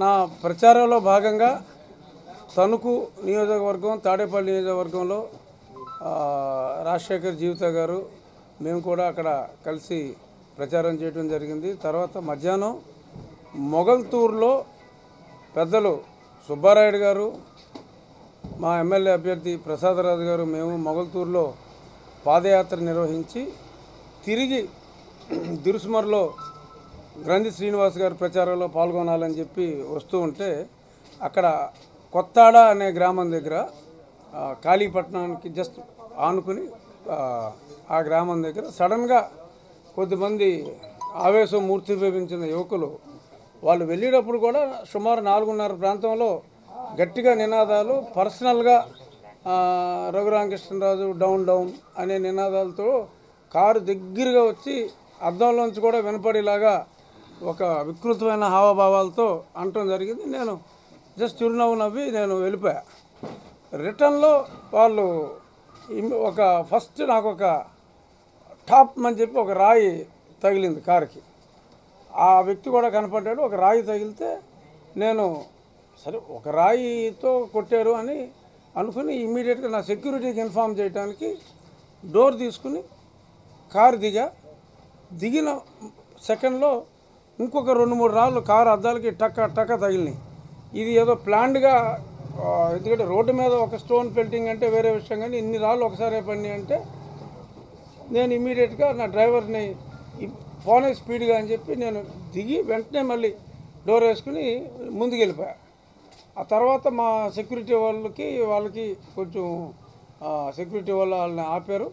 నా ప్రచారంలో భాగంగా తణుకు నియోజకవర్గం తాడేపల్లి నియోజకవర్గంలో రాజశేఖర్ జీవిత గారు మేము కూడా అక్కడ కలిసి ప్రచారం చేయడం జరిగింది. తర్వాత మధ్యాహ్నం మొగల్తూరులో పెద్దలు సుబ్బారాయుడు గారు, మా ఎమ్మెల్యే అభ్యర్థి ప్రసాదరాజు గారు, మేము మొగల్తూరులో పాదయాత్ర నిర్వహించి తిరిగి దిరుసుమర్లో గ్రంథి శ్రీనివాస్ గారి ప్రచారంలో పాల్గొనాలని చెప్పి వస్తూ ఉంటే అక్కడ కొత్తాడ అనే గ్రామం దగ్గర కాళీపట్నానికి జస్ట్ ఆనుకుని ఆ గ్రామం దగ్గర సడన్గా కొద్దిమంది ఆవేశం మూర్తిభవించిన యువకులు వాళ్ళు వెళ్ళేటప్పుడు కూడా సుమారు 4:30 ప్రాంతంలో గట్టిగా నినాదాలు, పర్సనల్గా రఘురామకృష్ణరాజు డౌన్ డౌన్ అనే నినాదాలతో కారు దగ్గరగా వచ్చి అద్దంలోంచి కూడా వినపడేలాగా ఒక వికృతమైన హావభావాలతో అనటం జరిగింది. నేను జస్ట్ చిరునవ్వు నవ్వి నేను వెళ్ళిపోయా. రిటర్న్లో వాళ్ళు ఫస్ట్ నాకు ఒక టాప్ అని చెప్పి ఒక రాయి తగిలింది కారుకి. ఆ వ్యక్తి కూడా కనపడ్డాడు. ఒక రాయి తగిలితే నేను సరే ఒక రాయితో కొట్టారు అని అనుకుని ఇమ్మీడియట్గా నా సెక్యూరిటీకి ఇన్ఫామ్ చేయడానికి డోర్ తీసుకుని కారు దిగిన సెకండ్లో ఇంకొక 2-3 రాళ్ళు కారు అద్దాలకి టక్క తగిలినాయి. ఇది ఏదో ప్లాన్డ్గా, ఎందుకంటే రోడ్డు మీద ఒక స్టోన్ పెల్టింగ్ అంటే వేరే విషయం, కానీ ఇన్ని రాళ్ళు ఒకసారి పడినాయి అంటే నేను ఇమ్మీడియట్గా నా డ్రైవర్ని పోనే స్పీడ్గా అని చెప్పి నేను దిగి వెంటనే మళ్ళీ డోర్ వేసుకుని ముందుకు వెళ్ళిపోయా. ఆ తర్వాత మా సెక్యూరిటీ వాళ్ళకి కొంచెం సెక్యూరిటీ వాళ్ళని ఆపారు.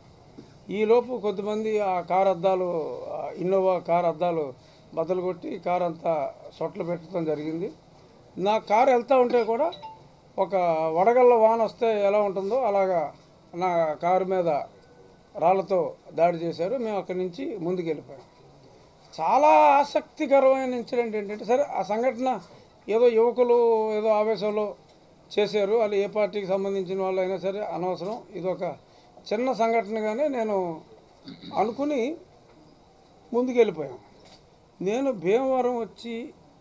ఈలోపు కొద్దిమంది ఆ కారు అద్దాలు, ఇన్నోవా కారు అద్దాలు బద్దలు కొట్టి కారు అంతా సొట్లు పెట్టడం జరిగింది. నా కారు వెళ్తూ ఉంటే కూడా ఒక వడగళ్ళ వాన వస్తే ఎలా ఉంటుందో అలాగా నా కారు మీద రాళ్లతో దాడి చేశారు. మేము అక్కడి నుంచి ముందుకు వెళ్ళిపోయాం. చాలా ఆసక్తికరమైన ఇన్సిడెంట్ ఏంటంటే, సరే ఆ సంఘటన ఏదో యువకులు ఏదో ఆవేశంలో చేశారు, వాళ్ళు ఏ పార్టీకి సంబంధించిన వాళ్ళు అయినా సరే అనవసరం, ఇదొక చిన్న సంఘటనగానే నేను అనుకుని ముందుకు వెళ్ళిపోయాం. నేను భీమవరం వచ్చి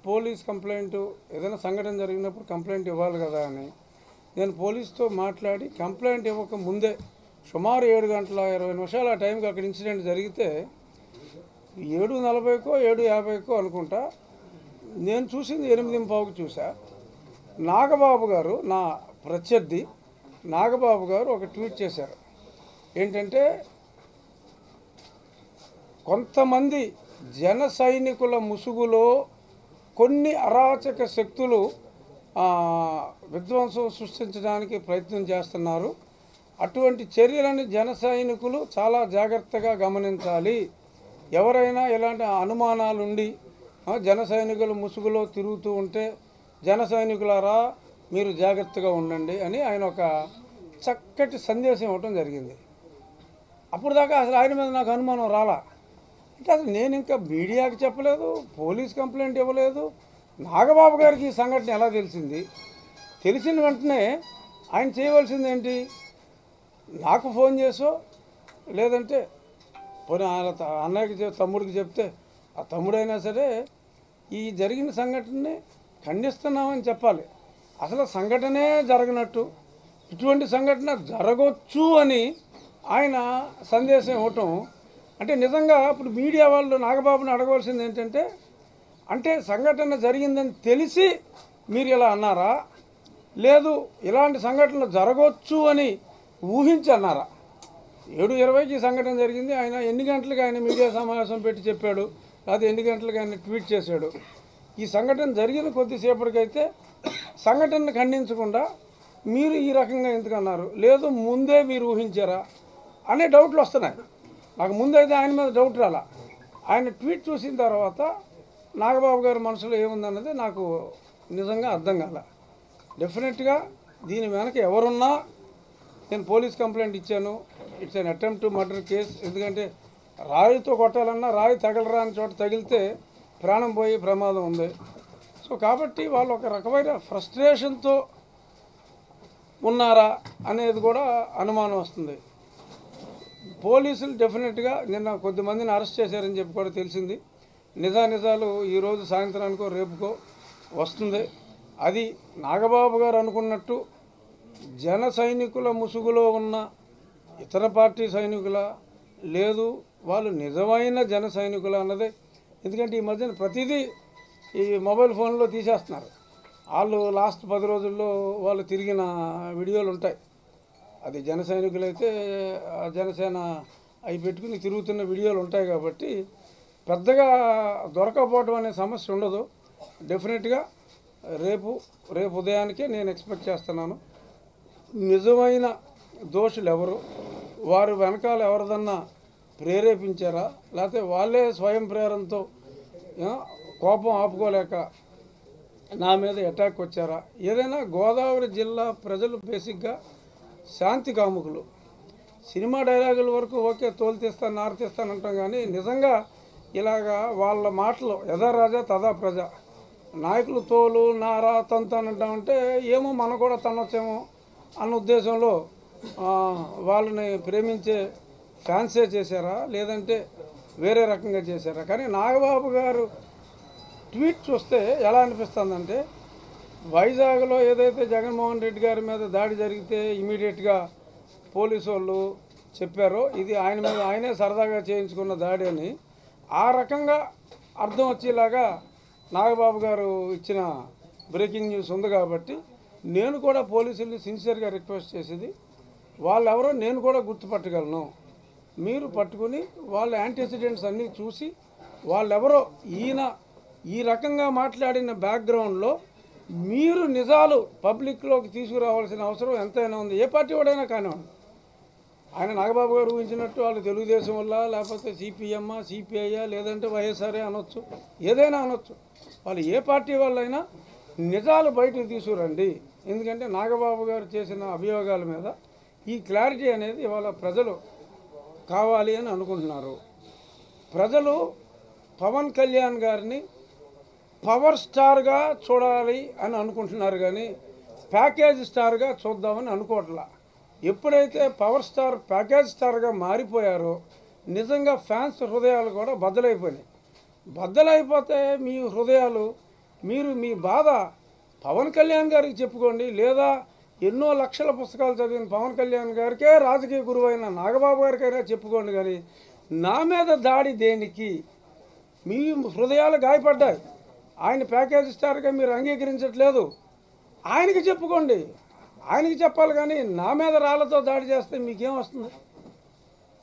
పోలీస్ కంప్లైంట్, ఏదైనా సంఘటన జరిగినప్పుడు కంప్లైంట్ ఇవ్వాలి కదా అని నేను పోలీస్తో మాట్లాడి కంప్లైంట్ ఇవ్వక ముందే సుమారు 7:20 ఆ టైంకి అక్కడ ఇన్సిడెంట్ జరిగితే 7:40కో 7:50కో అనుకుంటా, నేను చూసింది 8:15కి చూసా. నాగబాబు గారు, నా ప్రత్యర్థి నాగబాబు గారు ఒక ట్వీట్ చేశారు. ఏంటంటే, కొంతమంది జన సైనికుల ముసుగులో కొన్ని అరాచక శక్తులు విధ్వంసం సృష్టించడానికి ప్రయత్నం చేస్తున్నారు. అటువంటి చర్యలని జన సైనికులు చాలా జాగ్రత్తగా గమనించాలి. ఎవరైనా ఇలాంటి అనుమానాలుండి జన సైనికుల ముసుగులో తిరుగుతూ ఉంటే జన సైనికులారా మీరు జాగ్రత్తగా ఉండండి అని ఆయన ఒక చక్కటి సందేశం ఇవ్వటం జరిగింది. అప్పుడు దాకా అసలు ఆయన మీద నాకు అనుమానం రాలా. అంటే అసలు నేను ఇంకా మీడియాకి చెప్పలేదు, పోలీస్ కంప్లైంట్ ఇవ్వలేదు. నాగబాబు గారికి ఈ సంఘటన ఎలా తెలిసింది? తెలిసిన వెంటనే ఆయన చేయవలసింది ఏంటి? నాకు ఫోన్ చేసో లేదంటే పోనీ అన్నయ్యకి తమ్ముడికి చెప్తే ఆ తమ్ముడైనా సరే ఈ జరిగిన సంఘటనని ఖండిస్తున్నామని చెప్పాలి. అసలు సంఘటనే జరగనట్టు ఇటువంటి సంఘటన జరగవచ్చు అని ఆయన సందేశం ఇవ్వటం అంటే నిజంగా ఇప్పుడు మీడియా వాళ్ళు నాగబాబుని అడగవలసింది ఏంటంటే, అంటే సంఘటన జరిగిందని తెలిసి మీరు ఇలా అన్నారా, లేదు ఇలాంటి సంఘటనలు జరగవచ్చు అని ఊహించి అన్నారా? 7:20కి ఈ సంఘటన జరిగింది. ఆయన ఎన్ని గంటలకు ఆయన మీడియా సమావేశం పెట్టి చెప్పాడు, లేదా ఎన్ని గంటలకు ఆయన ట్వీట్ చేశాడు? ఈ సంఘటన జరిగిన కొద్దిసేపటికైతే సంఘటనను ఖండించకుండా మీరు ఈ రకంగా ఎందుకు అన్నారు, లేదు ముందే మీరు ఊహించారా అనే డౌట్లు వస్తున్నాయి. నాకు ముందైతే ఆయన మీద డౌట్ రాలా. ఆయన ట్వీట్ చూసిన తర్వాత నాగబాబు గారి మనసులో ఏముందన్నది నాకు నిజంగా అర్థం కాల. డెఫినెట్గా దీని వెనక ఎవరున్నా నేను పోలీస్ కంప్లైంట్ ఇచ్చాను. It's an attempt to murder case. ఎందుకంటే రాయితో కొట్టాలన్నా రాయి తగలరా అని చోట తగిలితే ప్రాణం పోయే ప్రమాదం ఉంది. సో కాబట్టి వాళ్ళు ఒక రకమైన ఫ్రస్ట్రేషన్తో ఉన్నారా అనేది కూడా అనుమానం వస్తుంది. పోలీసులు డెఫినెట్గా నిన్న కొద్దిమందిని అరెస్ట్ చేశారని చెప్పి కూడా తెలిసింది. నిజాలు ఈరోజు సాయంత్రానికో రేపుకో వస్తుంది. అది నాగబాబు గారు అనుకున్నట్టు జన సైనికుల ముసుగులో ఉన్న ఇతర పార్టీ సైనికుల లేదు, వాళ్ళు నిజమైన జన సైనికుల అన్నదే. ఎందుకంటే ఈ మధ్యన ప్రతిదీ ఈ మొబైల్ ఫోన్లో తీసేస్తున్నారు. వాళ్ళు లాస్ట్ 10 రోజుల్లో వాళ్ళు తిరిగిన వీడియోలు ఉంటాయి. అది జన సైనికులైతే జనసేన అవి పెట్టుకుని తిరుగుతున్న వీడియోలు ఉంటాయి. కాబట్టి పెద్దగా దొరకపోవడం అనే సమస్య ఉండదు. డెఫినెట్గా రేపు ఉదయానికే నేను ఎక్స్పెక్ట్ చేస్తున్నాను. నిజమైన దోషులు ఎవరు, వారు వెనకాల ఎవరిదన్నా ప్రేరేపించారా, లేకపోతే వాళ్ళే స్వయం ప్రేరణతో కోపం ఆపుకోలేక నా మీద అటాక్ వచ్చారా? ఏదైనా గోదావరి జిల్లా ప్రజలు బేసిక్గా శాంతి కాముకులు. సినిమా డైలాగుల వరకు ఓకే, తోలు తీస్తాను నారు తీస్తాను అంటాం, కానీ నిజంగా ఇలాగా వాళ్ళ మాటలు యథా రాజా తదా ప్రజ, నాయకులు తోలు నారా తంతానంటామంటే ఏమో మనం కూడా తనొచ్చేమో అన్న ఉద్దేశంలో వాళ్ళని ప్రేమించే ఫ్యాన్సే చేశారా, లేదంటే వేరే రకంగా చేశారా? కానీ నాగబాబు గారు ట్వీట్ చూస్తే ఎలా అనిపిస్తుందంటే, వైజాగ్లో ఏదైతే జగన్మోహన్ రెడ్డి గారి మీద దాడి జరిగితే ఇమీడియట్గా పోలీసు వాళ్ళు చెప్పారో ఇది ఆయన మీద ఆయనే సరదాగా చేయించుకున్న దాడి అని, ఆ రకంగా అర్థం వచ్చేలాగా నాగబాబు గారు ఇచ్చిన బ్రేకింగ్ న్యూస్ ఉంది. కాబట్టి నేను కూడా పోలీసుల్ని సిన్సియర్గా రిక్వెస్ట్ చేసేది, వాళ్ళెవరో నేను కూడా గుర్తుపట్టగలను. మీరు పట్టుకుని వాళ్ళ యాంటీసిడెంట్స్ అన్నీ చూసి వాళ్ళెవరో ఈయన ఈ రకంగా మాట్లాడిన బ్యాక్గ్రౌండ్లో మీరు నిజాలు పబ్లిక్లోకి తీసుకురావాల్సిన అవసరం ఎంతైనా ఉంది. ఏ పార్టీ వాడైనా కానివ్వండి. ఆయన నాగబాబు గారు ఊహించినట్టు వాళ్ళు తెలుగుదేశం వల్ల, లేకపోతే సిపిఎమ్మా, సిపిఐయా, లేదంటే వైఎస్ఆర్ఏ అనొచ్చు, ఏదైనా అనొచ్చు. వాళ్ళు ఏ పార్టీ వాళ్ళైనా నిజాలు బయటకు తీసుకురండి. ఎందుకంటే నాగబాబు గారు చేసిన అభియోగాల మీద ఈ క్లారిటీ అనేది ఇవాళ ప్రజలు కావాలి అని అనుకుంటున్నారు. ప్రజలు పవన్ కళ్యాణ్ గారిని పవర్ స్టార్గా చూడాలి అని అనుకుంటున్నారు, కానీ ప్యాకేజ్ స్టార్గా చూద్దామని అనుకోవట్లా. ఎప్పుడైతే పవర్ స్టార్ ప్యాకేజ్ స్టార్గా మారిపోయారో నిజంగా ఫ్యాన్స్ హృదయాలు కూడా బద్దలైపోయినాయి. బద్దలైపోతే మీ హృదయాలు, మీరు మీ బాధ పవన్ కళ్యాణ్ గారికి చెప్పుకోండి, లేదా ఎన్నో లక్షల పుస్తకాలు చదివిన పవన్ కళ్యాణ్ గారికే రాజకీయ గురువైన నాగబాబు గారికైనా చెప్పుకోండి. కానీ నా మీద దాడి దేనికి? మీ హృదయాలు గాయపడ్డాయి. ఆయన ప్యాకేజ్ స్టార్గా మీరు అంగీకరించట్లేదు, ఆయనకి చెప్పుకోండి, ఆయనకి చెప్పాలి. కానీ నా మీద రాళ్లతో దాడి చేస్తే మీకేం వస్తుంది?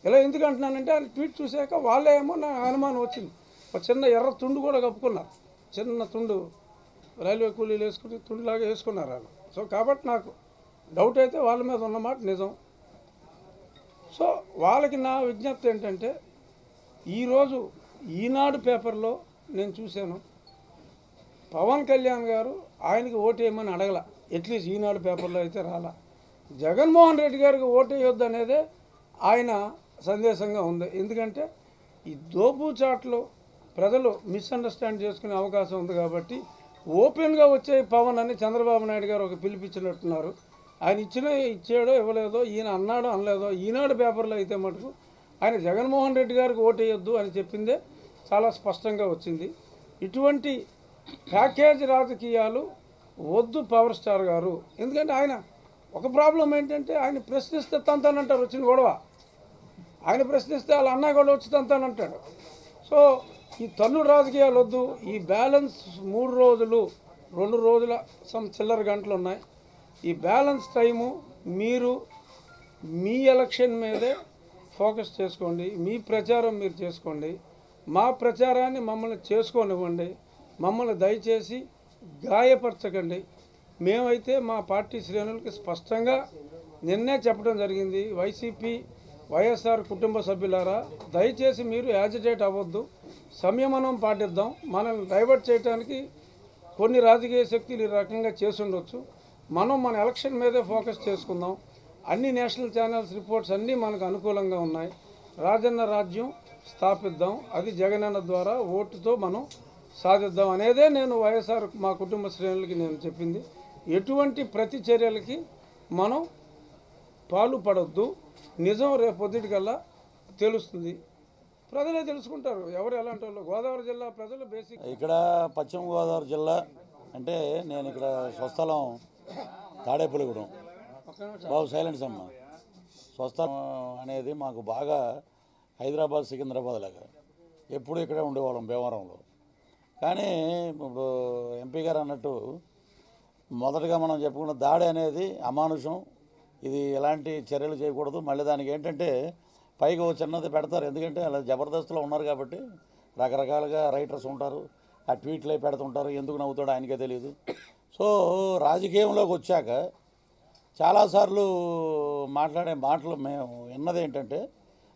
ఇలా ఎందుకు అంటున్నానంటే, ఆయన ట్వీట్ చూశాక వాళ్ళే ఏమో నా అనుమానం వచ్చింది. ఒక చిన్న ఎర్ర తుండు కూడా కప్పుకున్నారు, చిన్న తుండు, రైల్వే కూలీలు వేసుకుని తుండులాగా వేసుకున్నారు వాళ్ళు. సో కాబట్టి నాకు డౌట్ అయితే వాళ్ళ మీద ఉన్నమాట నిజం. సో వాళ్ళకి నా విజ్ఞప్తి ఏంటంటే, ఈరోజు ఈనాడు పేపర్లో నేను చూశాను, పవన్ కళ్యాణ్ గారు ఆయనకి ఓటు వేయమని అడగల, అట్లీస్ట్ ఈనాడు పేపర్లో అయితే రాలా. జగన్మోహన్ రెడ్డి గారికి ఓటు వేయొద్దు అనేదే ఆయన సందేశంగా ఉంది. ఎందుకంటే ఈ దోబూచాట్లు ప్రజలు మిస్అండర్స్టాండ్ చేసుకునే అవకాశం ఉంది. కాబట్టి ఓపెన్గా వచ్చే పవన్ అని చంద్రబాబు నాయుడు గారు ఒక పిలిపించినట్టున్నారు. ఆయన ఇచ్చాడో ఇవ్వలేదో, ఈయన అన్నాడో అనలేదో, ఈనాడు పేపర్లో అయితే మటుకు ఆయన జగన్మోహన్ రెడ్డి గారికి ఓటు వేయొద్దు అని చెప్పిందే చాలా స్పష్టంగా వచ్చింది. ఇటువంటి ప్యాకేజ్ రాజకీయాలు వద్దు పవర్ స్టార్ గారు. ఎందుకంటే ఆయన ఒక ప్రాబ్లం ఏంటంటే, ఆయన ప్రశ్నిస్తే తంతానంటారు, వచ్చిన గొడవ. ఆయన ప్రశ్నిస్తే వాళ్ళ అన్న కూడా వచ్చి తంతానంటాడు. సో ఈ తన్నుడు రాజకీయాలు వద్దు. ఈ బ్యాలెన్స్ 3 రోజులు 2 రోజుల చిల్లర గంటలు ఉన్నాయి. ఈ బ్యాలెన్స్ టైము మీరు మీ ఎలక్షన్ మీదే ఫోకస్ చేసుకోండి, మీ ప్రచారం మీరు చేసుకోండి. మా ప్రచారాన్ని మమ్మల్ని చేసుకోనివ్వండి, మమ్మల్ని దయచేసి గాయపరచకండి. మేమైతే మా పార్టీ శ్రేణులకి స్పష్టంగా నిన్నే చెప్పడం జరిగింది, వైసీపీ వైఎస్ఆర్ కుటుంబ సభ్యులారా దయచేసి మీరు యాజిటేట్ అవ్వద్దు, సంయమనం పాటిద్దాం. మనల్ని డైవర్ట్ చేయడానికి కొన్ని రాజకీయ శక్తులు ఈ రకంగా చేసి ఉండొచ్చు. మనం మన ఎలక్షన్ మీదే ఫోకస్ చేసుకుందాం. అన్ని నేషనల్ ఛానల్స్ రిపోర్ట్స్ అన్నీ మనకు అనుకూలంగా ఉన్నాయి. రాజన్న రాజ్యం స్థాపిద్దాం, అది జగనన్న ద్వారా ఓటుతో మనం సాధిద్దాం అనేదే నేను వైఎస్ఆర్ మా కుటుంబ శ్రేణులకి నేను చెప్పింది. ఎటువంటి ప్రతి చర్యలకి మనం పాల్పడొద్దు. నిజం రేపు పొద్దుటికల్లా తెలుస్తుంది, ప్రజలే తెలుసుకుంటారు ఎవరు ఎలాంటి వాళ్ళు. గోదావరి జిల్లా ప్రజలు బేసిక్ ఇక్కడ పశ్చిమ గోదావరి జిల్లా అంటే నేను ఇక్కడ స్వస్థలం తాడేపల్లిగూడెం. బాబు సైలెన్స్ అమ్మ. స్వస్థలం అనేది మాకు బాగా హైదరాబాద్ సికింద్రాబాద్ లాగా ఎప్పుడు ఇక్కడే ఉండేవాళ్ళం భీమవరంలో. కానీ ఇప్పుడు ఎంపీ గారు అన్నట్టు మొదటగా మనం చెప్పుకున్న దాడి అనేది అమానుషం. ఇది ఎలాంటి చర్యలు చేయకూడదు. మళ్ళీ దానికి ఏంటంటే పైకి ఓ చిన్నది పెడతారు, ఎందుకంటే అలా జబర్దస్త్లో ఉన్నారు కాబట్టి రకరకాలుగా రైటర్స్ ఉంటారు, ఆ ట్వీట్లే పెడుతుంటారు. ఎందుకు నవ్వుతాడో ఆయనకే తెలియదు. సో రాజకీయంలోకి వచ్చాక చాలాసార్లు మాట్లాడే మాటలు మేము విన్నది ఏంటంటే,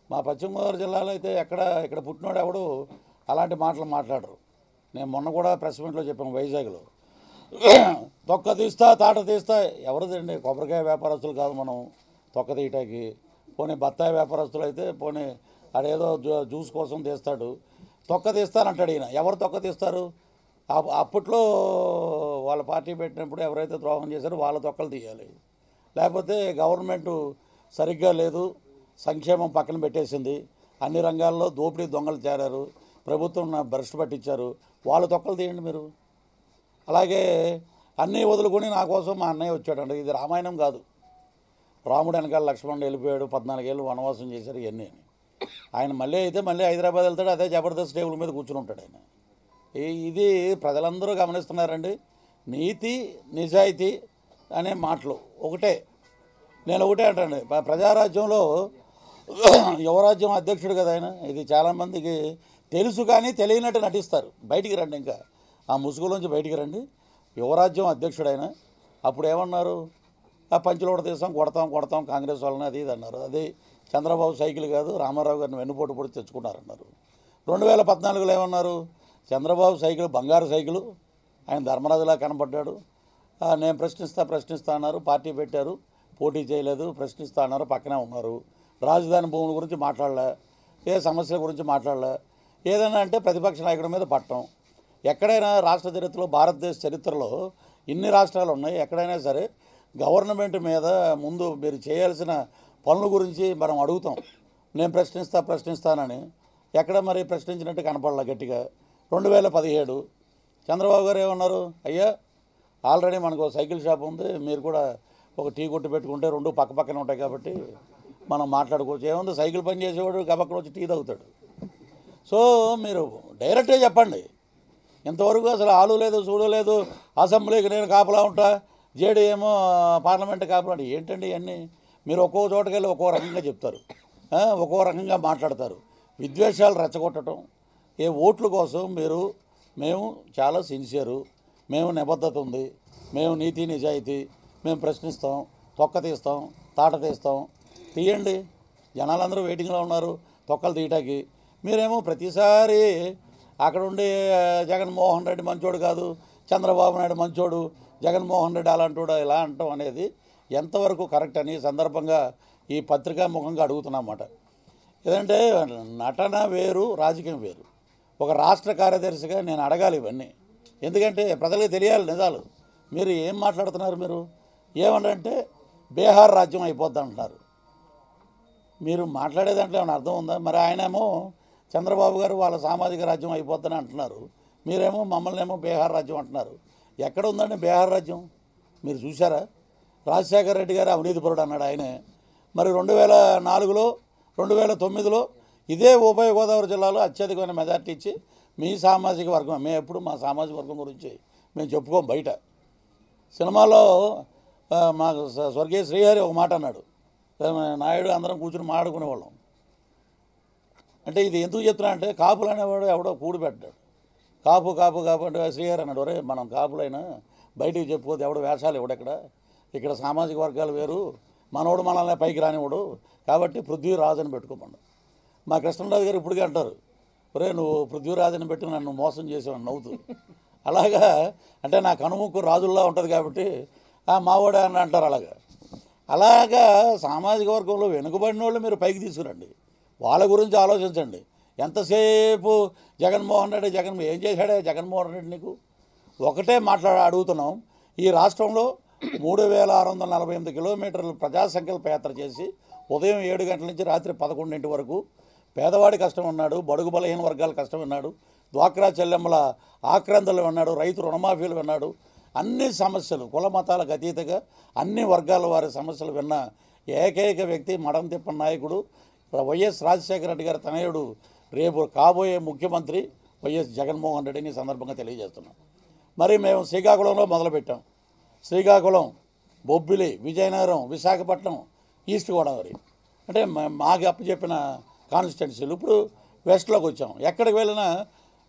మా పశ్చిమ గోదావరి జిల్లాలో అయితే ఇక్కడ పుట్టినోడు ఎవడు అలాంటి మాటలు మాట్లాడరు. నేను మొన్న కూడా ప్రెస్ మీట్లో చెప్పాను వైజాగ్లో, తొక్క తీస్తా తాట తీస్తా. ఎవరిదండి? కొబ్బరికాయ వ్యాపారస్తులు కాదు మనం తొక్క తీయటానికి. పోనీ బత్తాయి వ్యాపారస్తులు అయితే పోనీ అదేదో జ్యూస్ కోసం తీస్తాడు, తొక్క తీస్తానంటాడు ఈయన. ఎవరు తొక్క తీస్తారు? అప్పట్లో వాళ్ళ పార్టీ పెట్టినప్పుడు ఎవరైతే ద్రోహం చేశారో వాళ్ళ తొక్కలు తీయాలి. లేకపోతే గవర్నమెంటు సరిగ్గా లేదు, సంక్షేమం పక్కన పెట్టేసింది, అన్ని రంగాల్లో దోపిడీ దొంగలు చేరారు, ప్రభుత్వం భ్రష్టు పట్టించారు, వాళ్ళ తొక్కలు తీయండి మీరు. అలాగే అన్నీ వదులుకొని నా కోసం మా అన్నయ్య వచ్చాడండి. ఇది రామాయణం కాదు. రాముడు వెనకాల లక్ష్మణుడు వెళ్ళిపోయాడు, 14 ఏళ్ళు వనవాసం చేశారు, ఇవన్నీ అని. ఆయన మళ్ళీ హైదరాబాద్ వెళ్తాడు, అదే జబర్దస్త్ టేబుల్ మీద కూర్చుని ఉంటాడు ఆయన. ఇది ప్రజలందరూ గమనిస్తున్నారండి. నీతి నిజాయితీ అనే మాటలు ఒకటే. నేను ఒకటే అంటాను, ప్రజారాజ్యంలో యువరాజ్యం అధ్యక్షుడు కదా ఆయన. ఇది చాలామందికి తెలుసు కానీ తెలియనట్టు నటిస్తారు. బయటికి రండి, ఇంకా ఆ ముసుగులోంచి బయటికి రండి. యువరాజ్యం అధ్యక్షుడు ఆయన. అప్పుడు ఏమన్నారు? ఆ పంచులోడ తీసాం, కొడతాం కాంగ్రెస్ వాళ్ళని, అది ఇది అన్నారు. అది చంద్రబాబు సైకిల్ కాదు, రామారావు గారిని వెన్నుపోటు పొడి తెచ్చుకున్నారన్నారు. 2014లో ఏమన్నారు? చంద్రబాబు సైకిల్ బంగారు సైకిలు, ఆయన ధర్మరాజులా కనబడ్డాడు. నేను ప్రశ్నిస్తా అన్నారు, పార్టీ పెట్టారు, పోటీ చేయలేదు, ప్రశ్నిస్తా అన్నారు, పక్కనే ఉన్నారు. రాజధాని భూముల గురించి మాట్లాడలే, ఏ సమస్యల గురించి మాట్లాడలే. ఏదైనా అంటే ప్రతిపక్ష నాయకుడి మీద పట్టం. ఎక్కడైనా రాష్ట్ర చరిత్రలో, భారతదేశ చరిత్రలో ఇన్ని రాష్ట్రాలు ఉన్నాయి, ఎక్కడైనా సరే గవర్నమెంట్ మీద ముందు మీరు చేయాల్సిన పనుల గురించి మనం అడుగుతాం. నేను ప్రశ్నిస్తానని ఎక్కడ మరి ప్రశ్నించినట్టు కనపడలే గట్టిగా. 2017 చంద్రబాబు గారు ఏమన్నారు? అయ్యా ఆల్రెడీ మనకు సైకిల్ షాప్ ఉంది, మీరు కూడా ఒక టీ కొట్టు పెట్టుకుంటే రెండు పక్కనే ఉంటాయి కాబట్టి మనం మాట్లాడుకోవచ్చు. ఏముంది, సైకిల్ పని చేసేవాడు గబక్కన వచ్చి టీ తాగుతాడు. సో మీరు డైరెక్ట్గా చెప్పండి. ఇంతవరకు అసలు ఆలు లేదు, చూడు లేదు, అసెంబ్లీకి నేను కాపలా ఉంటా, జేడీ ఏమో పార్లమెంట్ కాపలా. ఏంటండి ఇవన్నీ? మీరు ఒక్కో చోటకెళ్ళి ఒక్కో రకంగా చెప్తారు, ఒక్కో రకంగా మాట్లాడతారు. విద్వేషాలు రెచ్చగొట్టడం, ఏ ఓట్ల కోసం మేము చాలా సిన్సియరు, మేము నిబద్ధత ఉంది, మేము నీతి నిజాయితీ, మేము ప్రశ్నిస్తాం, తొక్క తీస్తాం, తాట తీస్తాం. తీయండి, జనాలందరూ వెయిటింగ్లో ఉన్నారు తొక్కలు తీయటానికి. మీరేమో ప్రతిసారి అక్కడ ఉండి జగన్మోహన్ రెడ్డి మంచోడు కాదు, చంద్రబాబు నాయుడు మంచోడు, జగన్మోహన్ రెడ్డి అలాంటోడు, ఇలా అంటాం అనేది ఎంతవరకు కరెక్ట్ అని సందర్భంగా ఈ పత్రికా ముఖంగా అడుగుతున్నమాట. ఏదంటే నటన వేరు, రాజకీయం వేరు. ఒక రాష్ట్ర కార్యదర్శిగా నేను అడగాలి ఇవన్నీ, ఎందుకంటే ప్రజలకు తెలియాలి నిజాలు. మీరు ఏం మాట్లాడుతున్నారు? మీరు ఏమంటే బీహార్ రాజ్యం అయిపోద్ది అంటున్నారు. మీరు మాట్లాడే దాంట్లో ఏమైనా అర్థం ఉందా? మరి ఆయనేమో చంద్రబాబు గారు వాళ్ళ సామాజిక రాజ్యం అయిపోద్దని అంటున్నారు, మీరేమో మమ్మల్ని ఏమో బీహార్ రాజ్యం అంటున్నారు. ఎక్కడ ఉందండి బీహార్ రాజ్యం? మీరు చూసారా? రాజశేఖర రెడ్డి గారు అవినీతిపరుడు అన్నాడు ఆయనే. మరి 2004లో 2009లో ఇదే ఉభయ గోదావరి జిల్లాలో అత్యధికమైన మెజార్టీ ఇచ్చి మీ సామాజిక వర్గం, మేము ఎప్పుడు మా సామాజిక వర్గం గురించి మేము చెప్పుకోం బయట. సినిమాలో మా స్వర్గీయ శ్రీహరి ఒక మాట అన్నాడు, నాయుడు అందరం కూర్చుని మాట్లాడుకునేవాళ్ళం. అంటే ఇది ఎందుకు చెప్తున్నా అంటే, కాపులు అనేవాడు ఎవడో కూడి పెట్టాడు. కాపు అంటే శ్రీహరి అన్నాడు, ఒరే మనం కాపులైనా బయటికి చెప్పుకోదు, ఎవడు వేషాలు ఇక్కడ సామాజిక వర్గాలు వేరు, మనోడు మనల్ని పైకి రానివాడు, కాబట్టి పృథ్వీరాజుని పెట్టుకోమన్నాడు. మా కృష్ణరాజు గారు ఇప్పటికే అంటారు, ఒరే నువ్వు పృథ్వీరాజుని పెట్టి నన్ను మోసం చేసావని నవ్వుతూ. అలాగా అంటే నా కనుముక్కు రాజుల్లా ఉంటుంది కాబట్టి మావాడే అని అంటారు. అలాగా సామాజిక వర్గంలో వెనుకబడిన వాళ్ళు మీరు పైకి తీసుకురండి, వాళ్ళ గురించి ఆలోచించండి. ఎంతసేపు జగన్మోహన్ రెడ్డి ఏం చేశాడే జగన్మోహన్ రెడ్డి? నీకు ఒకటే అడుగుతున్నాం. ఈ రాష్ట్రంలో 3648 కిలోమీటర్లు ప్రజా సంకల్ప యాత్ర చేసి ఉదయం 7 గంటల నుంచి రాత్రి 11 వరకు పేదవాడి కష్టం ఉన్నాడు, బడుగు బలహీన వర్గాల కష్టం ఉన్నాడు, డ్వాక్రా చెల్లెమ్మల ఆక్రందలు విన్నాడు, రైతు రుణమాఫీలు విన్నాడు. అన్ని సమస్యలు కుల మతాలకు అతీతంగా అన్ని వర్గాల వారి సమస్యలు విన్న ఏకైక వ్యక్తి మడం తిప్పని నాయకుడు వైఎస్ రాజశేఖర రెడ్డి గారి తనయుడు, రేపు కాబోయే ముఖ్యమంత్రి వైఎస్ జగన్మోహన్ రెడ్డిని ఈ సందర్భంగా తెలియజేస్తున్నాం. మరి మేము శ్రీకాకుళంలో మొదలుపెట్టాం. శ్రీకాకుళం, బొబ్బిలి, విజయనగరం, విశాఖపట్నం, ఈస్ట్ గోదావరి అంటే మాకు అప్పచెప్పిన కాన్స్టిట్యున్సీలు. ఇప్పుడు వెస్ట్లోకి వచ్చాం. ఎక్కడికి వెళ్ళినా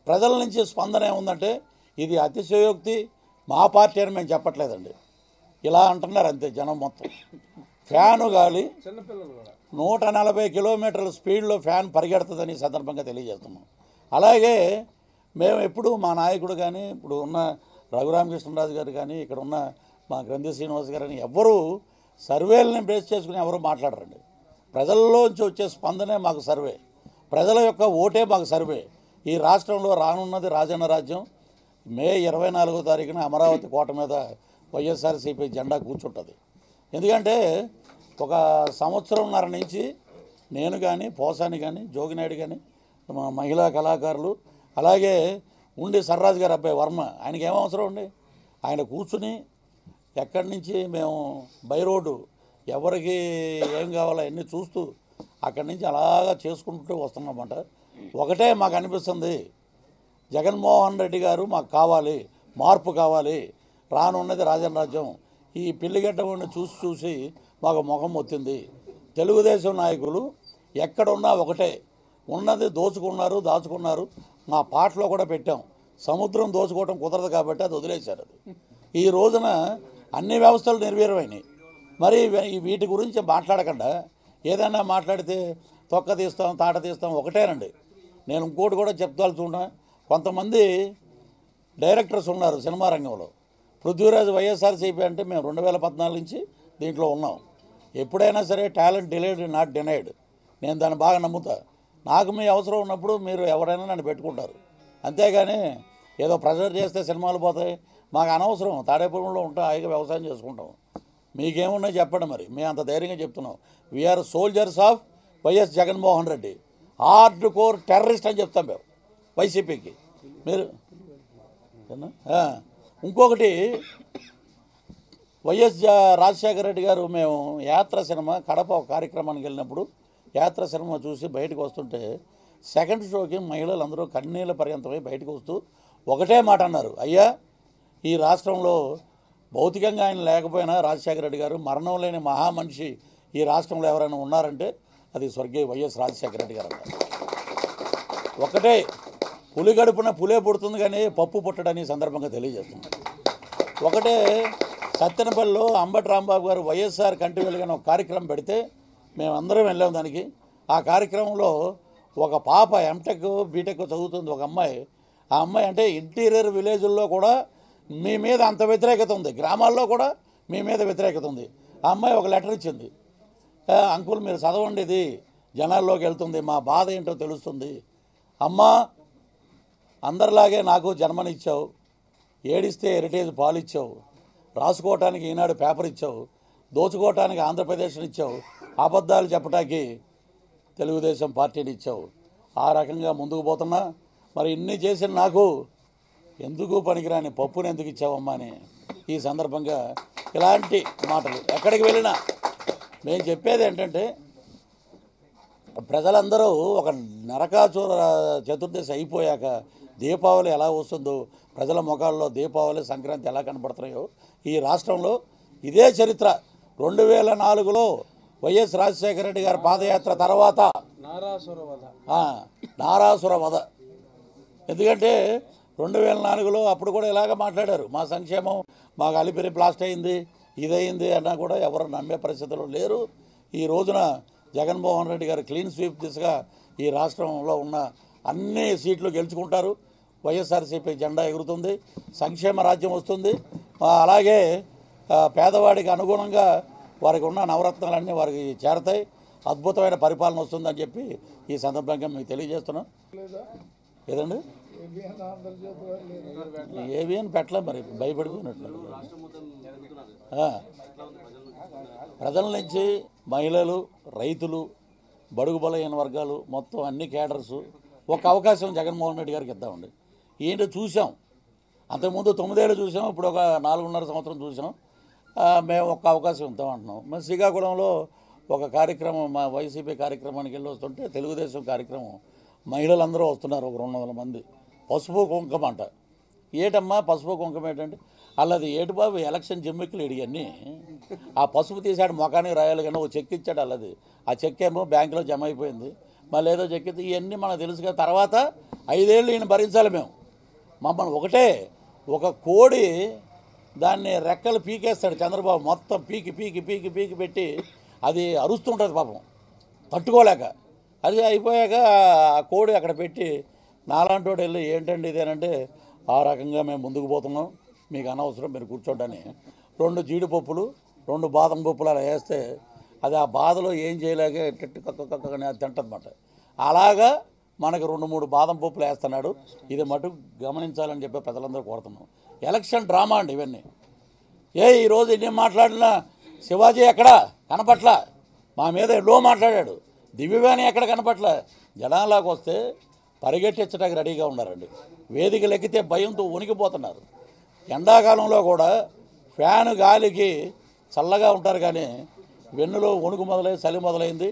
ప్రజల నుంచి స్పందన ఏముందంటే ఇది అతిశయోక్తి, మా పార్టీ అని మేము చెప్పట్లేదండి, ఇలా అంటున్నారు అంతే జనం మొత్తం. ఫ్యాను గాలి 140 కిలోమీటర్ల స్పీడ్లో ఫ్యాన్ పరిగెడుతుందని సందర్భంగా తెలియజేస్తున్నాం. అలాగే మేము ఎప్పుడు మా నాయకుడు కానీ, ఇప్పుడు ఉన్న రఘురామకృష్ణరాజు గారు కానీ, ఇక్కడ ఉన్న మా గ్రంథి శ్రీనివాస్ గారు అని ఎవరు సర్వేలని బేస్ చేసుకుని ఎవరు మాట్లాడరండి. ప్రజల్లోంచి వచ్చే స్పందనే మాకు సర్వే, ప్రజల యొక్క ఓటే మాకు సర్వే. ఈ రాష్ట్రంలో రానున్నది రాజన్న రాజ్యం. మే 24వ తారీఖున అమరావతి కోట మీద వైఎస్ఆర్సీపీ జెండా కూర్చుంటుంది. ఎందుకంటే ఒక సంవత్సరంన్నర నుంచి నేను కానీ, పోసాని కానీ, జోగినాయుడు కానీ, మా మహిళా కళాకారులు, అలాగే ఉండి సర్రాజు గారు అబ్బాయి వర్మ, ఆయనకి ఏమవసరం అండి, ఆయన కూర్చుని ఎక్కడి నుంచి మేము బై రోడ్డు ఎవరికి ఏం కావాలో అన్నీ చూస్తూ అక్కడి నుంచి అలాగా చేసుకుంటూ వస్తున్నామంట. ఒకటే మాకు అనిపిస్తుంది, జగన్మోహన్ రెడ్డి గారు మాకు కావాలి, మార్పు కావాలి, రానున్నది రాజన్న రాజ్యం. ఈ పిల్లిగడ్డ చూసి చూసి మాకు ముఖం వచ్చింది. తెలుగుదేశం నాయకులు ఎక్కడున్నా ఒకటే, ఉన్నది దోచుకున్నారు, దాచుకున్నారు. మా పాటలో కూడా పెట్టాం, సముద్రం దోచుకోవడం కుదరదు కాబట్టి అది వదిలేశారు. అది ఈ రోజున అన్ని వ్యవస్థలు నిర్వీర్యమైనాయి. మరి వీటి గురించి మాట్లాడకుండా ఏదైనా మాట్లాడితే తొక్క తీస్తాం, తాట తీస్తాం ఒకటేనండి. నేను ఇంకోటి కూడా చెప్తాల్చుకున్నా, కొంతమంది డైరెక్టర్స్ ఉన్నారు సినిమా రంగంలో. పృథ్వీరాజ్ వైఎస్ఆర్సీపీ అంటే మేము 2014 నుంచి దీంట్లో ఉన్నాం. ఎప్పుడైనా సరే టాలెంట్ డిలేడ్ నాట్ డినైడ్, నేను దాన్ని బాగా నమ్ముతా. నాకు మీ అవసరం ఉన్నప్పుడు మీరు ఎవరైనా నన్ను పెట్టుకుంటారు, అంతేగాని ఏదో ప్రెజర్ చేస్తే సినిమాలు పోతాయి మాకు అనవసరం. తాడేపురంలో ఉంటాం, హాయిగా వ్యవసాయం చేసుకుంటాం. మీకేమున్నాయి చెప్పండి. మరి మేము అంత ధైర్యంగా చెప్తున్నాం, we are soldiers of YS Jaganmohan Reddy, hard core terrorist అని చెప్తాం మేము వైసీపీకి. మీరు ఇంకొకటి, వైఎస్ రాజశేఖర రెడ్డి గారు, మేము యాత్ర సినిమా కడప ఒక కార్యక్రమానికి వెళ్ళినప్పుడు యాత్ర సినిమా చూసి బయటకు వస్తుంటే సెకండ్ షోకి మహిళలు అందరూ కన్నీళ్ళ పర్యంతమై బయటకు వస్తూ ఒకటే మాట అన్నారు, అయ్యా ఈ రాష్ట్రంలో భౌతికంగా ఆయన లేకపోయినా రాజశేఖర రెడ్డి గారు మరణం లేని మహామనిషి ఈ రాష్ట్రంలో ఎవరైనా ఉన్నారంటే అది స్వర్గీయ వైఎస్ రాజశేఖర రెడ్డి గారు అన్నారు. ఒకటే, పులి గడుపున పులే పుడుతుంది కానీ పప్పు పుట్టడని సందర్భంగా తెలియజేస్తున్నారు. ఒకటే, సత్తెనపల్లిలో అంబటి రాంబాబు గారు వైఎస్ఆర్ కంటి వెలుగని ఒక కార్యక్రమం పెడితే మేమందరం వెళ్ళాం దానికి. ఆ కార్యక్రమంలో ఒక పాప ఎంటెక్ బీటెక్ చదువుతుంది, ఒక అమ్మాయి. ఆ అమ్మాయి అంటే ఇంటీరియర్ విలేజ్ల్లో కూడా మీ మీద అంత వ్యతిరేకత ఉంది, గ్రామాల్లో కూడా మీ మీద వ్యతిరేకత ఉంది. ఆ అమ్మాయి ఒక లెటర్ ఇచ్చింది, అంకుల్ మీరు చదవండి, ఇది జనాల్లోకి వెళ్తుంది, మా బాధ ఏంటో తెలుస్తుంది. అమ్మా, అందరిలాగే నాకు జన్మనిచ్చావు, ఏడిస్తే హెరిటేజ్ పాలు ఇచ్చావు, రాసుకోవటానికి ఈనాడు పేపర్ ఇచ్చావు, దోచుకోవటానికి ఆంధ్రప్రదేశ్ని ఇచ్చావు, అబద్ధాలు చెప్పడానికి తెలుగుదేశం పార్టీని ఇచ్చావు. ఆ రకంగా ముందుకు పోతున్నా. మరి ఇన్ని చేసిన నాకు ఎందుకు పనికిరాని పప్పుని ఎందుకు ఇచ్చావమ్మా అని ఈ సందర్భంగా ఇలాంటి మాటలు ఎక్కడికి వెళ్ళినా మేము చెప్పేది ఏంటంటే, ప్రజలందరూ ఒక నరకాసుర చతుర్దశి అయిపోయాక దీపావళి ఎలా వస్తుందో, ప్రజల ముఖాల్లో దీపావళి సంక్రాంతి ఎలా కనపడుతున్నాయో ఈ రాష్ట్రంలో ఇదే చరిత్ర. 2004లో వైఎస్ రాజశేఖర రెడ్డి గారి పాదయాత్ర తర్వాత నారాసుర వధ. ఎందుకంటే 2004లో అప్పుడు కూడా ఇలాగ మాట్లాడారు, మా సంక్షేమం మాకు అలిపిరి బ్లాస్ట్ అయింది, ఇదయింది అన్నా కూడా ఎవరు నమ్మే పరిస్థితుల్లో లేరు. ఈ రోజున జగన్మోహన్ రెడ్డి గారు క్లీన్ స్వీప్ దిశగా ఈ రాష్ట్రంలో ఉన్న అన్ని సీట్లు గెలుచుకుంటారు, వైఎస్ఆర్సీపీ జెండా ఎగురుతుంది, సంక్షేమ రాజ్యం వస్తుంది. అలాగే పేదవాడికి అనుగుణంగా వారికి ఉన్న నవరత్నాలన్నీ వారికి చేరతాయి, అద్భుతమైన పరిపాలన వస్తుందని చెప్పి ఈ సందర్భంగా మీకు తెలియజేస్తున్నాం. ఏదండి ఏవి అని పెట్టలే, మరి భయపడిపోయినట్లు. ప్రజల నుంచి మహిళలు, రైతులు, బడుగు బలహీన వర్గాలు మొత్తం అన్ని కేడర్సు ఒక అవకాశం జగన్మోహన్ రెడ్డి గారికి ఇద్దామండి. ఏంటో చూసాం, అంతకుముందు 9 ఏళ్ళు చూసాం, ఇప్పుడు ఒక 4.5 సంవత్సరం చూసాం. మేము ఒక అవకాశం ఇద్దామంటున్నాం. మరి శ్రీకాకుళంలో ఒక కార్యక్రమం, మా వైసీపీ కార్యక్రమానికి వెళ్ళి వస్తుంటే తెలుగుదేశం కార్యక్రమం మహిళలందరూ వస్తున్నారు, ఒక 200 మంది. పసుపు కుంకుమ అంట. ఏటమ్మా పసుపు కుంకుమ ఏంటంటే అల్లది ఏటు బాబు ఎలక్షన్ జిమ్మిక్కులు ఇవన్నీ. ఆ పసుపు తీసాడు మొఖానికి రాయాలి కానీ ఒక చెక్ ఇచ్చాడు అల్లది. ఆ చెక్ ఏమో బ్యాంకులో జమ అయిపోయింది. మళ్ళీ ఏదో చెక్ ఇస్తే ఇవన్నీ మనకు తెలుసుగా. తర్వాత 5 ఏళ్ళు ఈయన భరించాలి మేము. మమ్మల్ని ఒకటే ఒక కోడి దాన్ని రెక్కలు పీకేస్తాడు చంద్రబాబు, మొత్తం పీకి పీకి పీకి పీకి పెట్టి అది అరుస్తుంటుంది పాపం తట్టుకోలేక. అది అయిపోయాక ఆ కోడి అక్కడ పెట్టి నాలాంటి వాడు వెళ్ళి ఏంటండి ఇదేనంటే ఆ రకంగా మేము ముందుకు పోతున్నాం, మీకు అనవసరం, మీరు కూర్చోండి 2 జీడిపప్పులు 2 బాదం పప్పులు అలా వేస్తే అది ఆ బాధలో ఏం చేయలేక కక్కని అది తింటదన్నమాట. అలాగా మనకు 2-3 బాదం పప్పులు వేస్తున్నాడు. ఇది మటుకు గమనించాలని చెప్పి ప్రజలందరూ కోరుతున్నాం. ఎలక్షన్ డ్రామా అండి ఇవన్నీ. ఈరోజు ఎన్ని మాట్లాడినా శివాజీ ఎక్కడ కనపట్ల, మా మీద ఎన్నో మాట్లాడాడు. దివ్యవాణి ఎక్కడ కనపట్ల. జనాలకు వస్తే పరిగెట్టించడానికి రెడీగా ఉన్నారండి. వేదికలు ఎక్కితే భయంతో ఉనికిపోతున్నారు. ఎండాకాలంలో కూడా ఫ్యాను గాలికి చల్లగా ఉంటారు కానీ వెన్నులో వణుకు చలి మొదలైంది.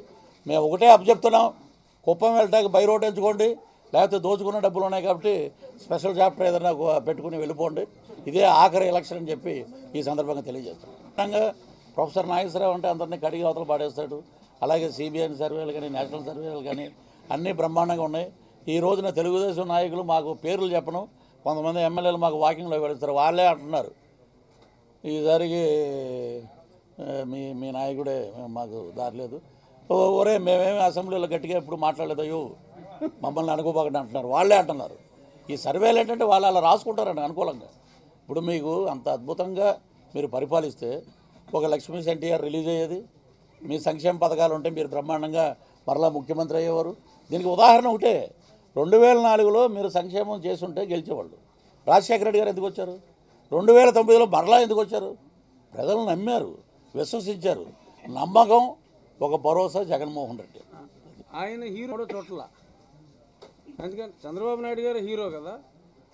మేము ఒకటే చెప్తున్నాం, కుప్పం వెళ్ళటానికి బై రోడ్ ఎంచుకోండి, లేకపోతే దోచుకున్న డబ్బులు ఉన్నాయి కాబట్టి స్పెషల్ చాప్టర్ ఏదైనా పెట్టుకుని వెళ్ళిపోండి. ఇదే ఆఖరి ఎలక్షన్ అని చెప్పి ఈ సందర్భంగా తెలియజేస్తాం. ప్రొఫెసర్ నాగేశ్వరరావు అంటే అందరినీ కడిగి అవతల పాడేస్తాడు. అలాగే సిబిఐ సర్వేలు కానీ నేషనల్ సర్వేలు కానీ అన్నీ బ్రహ్మాండంగా ఉన్నాయి. ఈ రోజున తెలుగుదేశం నాయకులు మాకు పేర్లు చెప్పను, కొంతమంది ఎమ్మెల్యేలు మాకు వాకింగ్లో వెళుస్తారు. వాళ్ళే అంటున్నారు ఈసారికి మీ నాయకుడే మాకు దారిలేదు, ఒరే మేమేమి అసెంబ్లీలో గట్టిగా ఎప్పుడు మాట్లాడలేదయ్యో మమ్మల్ని అనుకోబాకండి అంటున్నారు. వాళ్ళే అంటున్నారు. ఈ సర్వేలు ఏంటంటే వాళ్ళు అలా రాసుకుంటారండి అనుకూలంగా. ఇప్పుడు మీకు అంత అద్భుతంగా మీరు పరిపాలిస్తే ఒక లక్ష్మీ ఎన్టీఆర్ రిలీజ్ అయ్యేది, మీ సంక్షేమ పథకాలు ఉంటే మీరు బ్రహ్మాండంగా మరలా ముఖ్యమంత్రి అయ్యేవారు. దీనికి ఉదాహరణ ఒకటే, 2004లో మీరు సంక్షేమం చేసుంటే గెలిచేవాళ్ళు. రాజశేఖర రెడ్డి గారు ఎందుకు వచ్చారు? 2009లో మరలా ఎందుకు వచ్చారు? ప్రజలు నమ్మారు, విశ్వసించారు. నమ్మకం, ఒక భరోసా జగన్మోహన్ రెడ్డి. ఆయన హీరో చోట్ల, అందుకని చంద్రబాబు నాయుడు గారు హీరో కదా,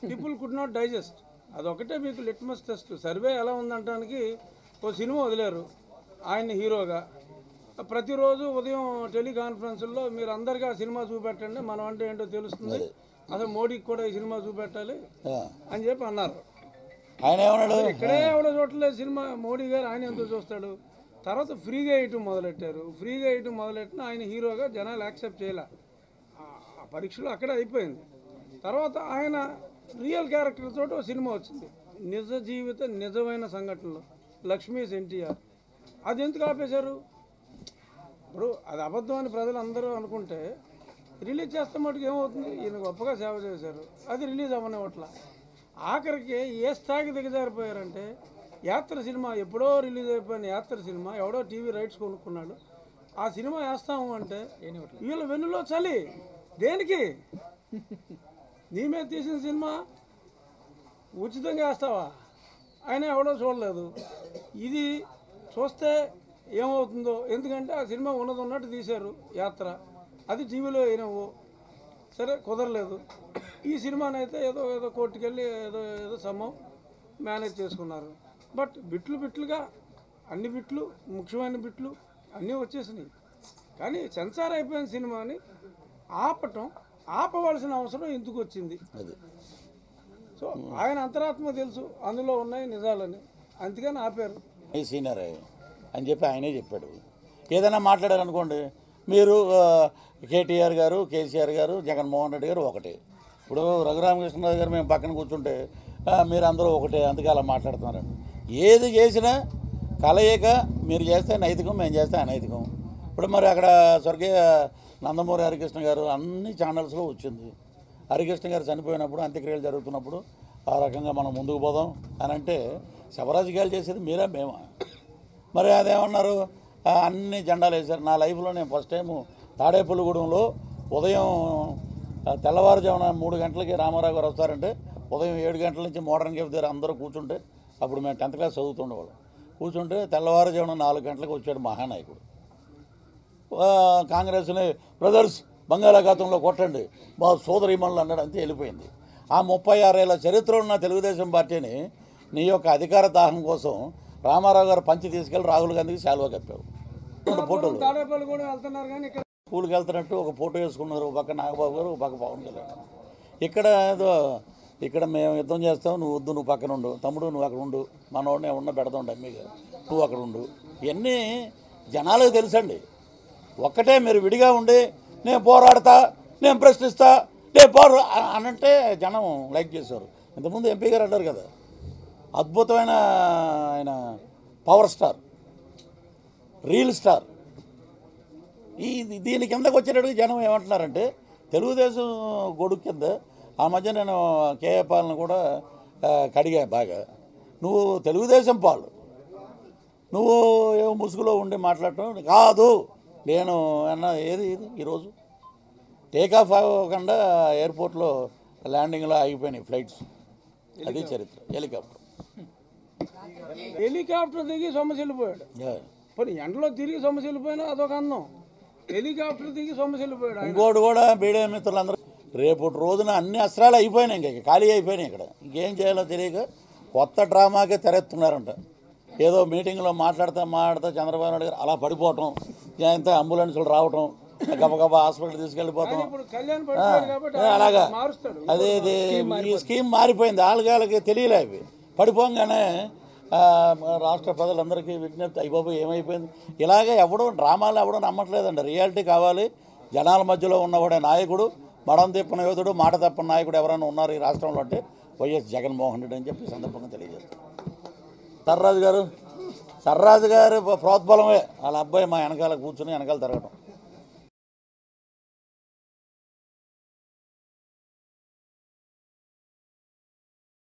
పీపుల్ కుడ్ నాట్ డైజెస్ట్. అదొకటే మీకు లిట్మస్ టెస్ట్. సర్వే ఎలా ఉందంటానికి ఓ సినిమా వదిలేరు ఆయన హీరోగా. ప్రతిరోజు ఉదయం టెలికాన్ఫరెన్సుల్లో మీరు అందరికీ ఆ సినిమా చూపెట్టండి, మనం అంటే ఏంటో తెలుస్తుంది, అసలు మోడీకి కూడా ఈ సినిమా చూపెట్టాలి అని చెప్పి అన్నారు. ఆయన ఏమన్నాడు? ఇక్కడే ఎవడో చూడలేదు సినిమా. మోడీ గారు ఆయన ఎందుకు చూస్తాడు? తర్వాత ఫ్రీగా వేయటం మొదలెట్టారు. ఫ్రీగా వేయటం మొదలెట్టిన ఆయన హీరోగా జనాలు యాక్సెప్ట్ చేయలే. ఆ పరీక్షలు అక్కడే అయిపోయింది. తర్వాత ఆయన రియల్ క్యారెక్టర్ తోటి ఒక సినిమా వచ్చింది, నిజ జీవిత నిజమైన సంఘటనలు, లక్ష్మీ ఎన్టీఆర్. అది ఎందుకు ఆపేశారు? ఇప్పుడు అది అబద్ధం అని ప్రజలు అందరూ అనుకుంటే రిలీజ్ చేస్తే మటుకు ఏమవుతుంది? ఈయన గొప్పగా సేవ చేశారు, అది రిలీజ్ అవ్వనివ్వట్ల. ఆఖరికి ఏ స్థాయికి దిగజారిపోయారంటే, యాత్ర సినిమా ఎప్పుడో రిలీజ్ అయిపోయిన యాత్ర సినిమా ఎవడో టీవీ రైట్స్ కొనుక్కున్నాడు, ఆ సినిమా వేస్తాము అంటే వీళ్ళ వెన్నులో చలి. దేనికి? నీ మీద తీసిన సినిమా ఉచితంగా వేస్తావా? ఆయన ఎవడో చూడలేదు. ఇది చూస్తే ఏమవుతుందో, ఎందుకంటే ఆ సినిమా ఉన్నట్టు తీశారు యాత్ర, అది టీవీలో అయినవు, సరే కుదరలేదు. ఈ సినిమానైతే ఏదో కోర్టుకు వెళ్ళి ఏదో సమ్మం మేనేజ్ చేసుకున్నారు. బట్ బిట్లుగా అన్ని బిట్లు, ముఖ్యమైన బిట్లు అన్నీ వచ్చేసినాయి. కానీ సెన్సార్ అయిపోయిన సినిమాని ఆపవలసిన అవసరం ఎందుకు వచ్చింది? సో ఆయన అంతరాత్మ తెలుసు అందులో ఉన్నాయి నిజాలని, అందుకని ఆపారు. సీనియర్ అని చెప్పి ఆయనే చెప్పాడు. ఏదైనా మాట్లాడారనుకోండి, మీరు కేటీఆర్ గారు, కేసీఆర్ గారు, జగన్మోహన్ రెడ్డి గారు ఒకటే. ఇప్పుడు రఘురామకృష్ణరాజు గారు మేము పక్కన కూర్చుంటే మీరు అందరూ ఒకటే, అందుకే అలా మాట్లాడుతున్నారండి. ఏది చేసినా కలయిక, మీరు చేస్తే నైతికం, మేము చేస్తే అనైతికం. ఇప్పుడు మరి అక్కడ స్వర్గీయ నందమూరి హరికృష్ణ గారు అన్ని ఛానల్స్లో వచ్చింది. హరికృష్ణ గారు చనిపోయినప్పుడు, అంత్యక్రియలు జరుగుతున్నప్పుడు ఆ రకంగా మనం ముందుకు పోదాం అని అంటే శవరాజకీయాలు చేసేది మీరా మేమా? మరి అదేమన్నారు, అన్ని జెండాలు వేశారు. నా లైఫ్లో నేను ఫస్ట్ టైము తాడేపల్లిగూడెంలో ఉదయం తెల్లవారుజామున 3 గంటలకి రామారావు గారు వస్తారంటే ఉదయం 7 గంటల నుంచి మోడర్న్ కేఫ్ దగ్గర అందరూ కూర్చుంటే, అప్పుడు మేము 10th క్లాస్ చదువుతుండేవాళ్ళం. కూర్చుంటే తెల్లవారుజామున 4 గంటలకు వచ్చాడు మహానాయకుడు. కాంగ్రెస్ని బ్రదర్స్ బంగాళాఖాతంలో కొట్టండి మా సోదరీమణులు అన్నాడు, అంతే వెళ్ళిపోయింది. ఆ 36 ఏళ్ల చరిత్ర ఉన్న తెలుగుదేశం పార్టీని నీ యొక్క అధికార దాహం కోసం రామారావు గారు పంచి తీసుకెళ్ళి రాహుల్ గాంధీకి శాలువా కప్పావు. 2 ఫోటోలు తాడేపల్లి కూడా వెళ్తున్నారు కానీ ఇక్కడ స్కూల్కి వెళ్తున్నట్టు ఒక ఫోటో వేసుకున్నారు, ఒక పక్క నాగబాబు గారు, ఒక పక్క పవన్ కళ్యాణ్. ఇక్కడ ఏదో ఇక్కడ మేము యుద్ధం చేస్తాం, నువ్వు వద్దు, నువ్వు పక్కన ఉండు, తమ్ముడు నువ్వు అక్కడ ఉండు, మనోడిని ఉన్న పెడతాం డమ్మీగా, నువ్వు అక్కడ ఉండు. ఇవన్నీ జనాలకు తెలుసండి. ఒక్కటే మీరు విడిగా ఉండి నేను పోరాడతా, నేను ప్రశ్నిస్తా, నేను అనంటే జనం లైక్ చేశారు. ఇంతకుముందు ఎంపీ గారు అంటారు కదా, అద్భుతమైన ఆయన పవర్ స్టార్, రీల్ స్టార్. దీని కిందకు వచ్చేటట్టుగా జనం ఏమంటున్నారంటే తెలుగుదేశం గొడుగు కింద. ఆ మధ్య నేను కేఏ పాలన కూడా కడిగా బాగా. నువ్వు తెలుగుదేశం పాలు, నువ్వు ఏమో ముసుగులో ఉండి మాట్లాడటం కాదు. నేను అన్న ఏది ఇది ఈరోజు టేకాఫ్ అవ్వకుండా ఎయిర్పోర్ట్లో ల్యాండింగ్లో ఆగిపోయినాయి ఫ్లైట్స్. అది చరిత్ర. హెలికాప్టర్ దిగి సమస్య వెళ్ళిపోయాడు. మరి ఎండలో తిరిగి సమస్య వెళ్ళిపోయినా అదొక అందం. హెలికాప్టర్ దిగి సమస్య వెళ్ళిపోయాడు. ఇంకోటి కూడా బీడే మిత్రులందరూ రేపటి రోజున అన్ని అస్త్రాలు అయిపోయినాయి, ఇంకా ఖాళీ అయిపోయినాయి. ఇక్కడ ఇంకేం చేయాలో తెలియక కొత్త డ్రామాకే తెరెత్తున్నారంట. ఏదో మీటింగ్లో మాట్లాడుతూ చంద్రబాబు నాయుడు గారు అలా పడిపోవటం, ఎంత అంబులెన్సులు రావటం, గబగబా హాస్పిటల్ తీసుకెళ్ళిపోతాం, అలాగా. అదే ఈ స్కీమ్ మారిపోయింది, వాళ్ళకి తెలియలే. అవి పడిపోగానే రాష్ట్ర ప్రజలందరికీ విజ్ఞప్తి, అయిపోయి ఏమైపోయింది. ఇలాగే డ్రామాలు ఎవడో నమ్మట్లేదండి. రియాలిటీ కావాలి. జనాల మధ్యలో ఉన్నవాడే నాయకుడు, మడం తిప్పని యోధుడు, మాట తప్పని నాయకుడు ఎవరైనా ఉన్నారు ఈ రాష్ట్రంలో అంటే వైఎస్ జగన్మోహన్ రెడ్డి అని చెప్పి సందర్భంగా తెలియజేస్తారు. సర్రాజు గారు ప్రోద్బలమే వాళ్ళ అబ్బాయి మా వెనకాల కూర్చుని వెనకాల తిరగటం.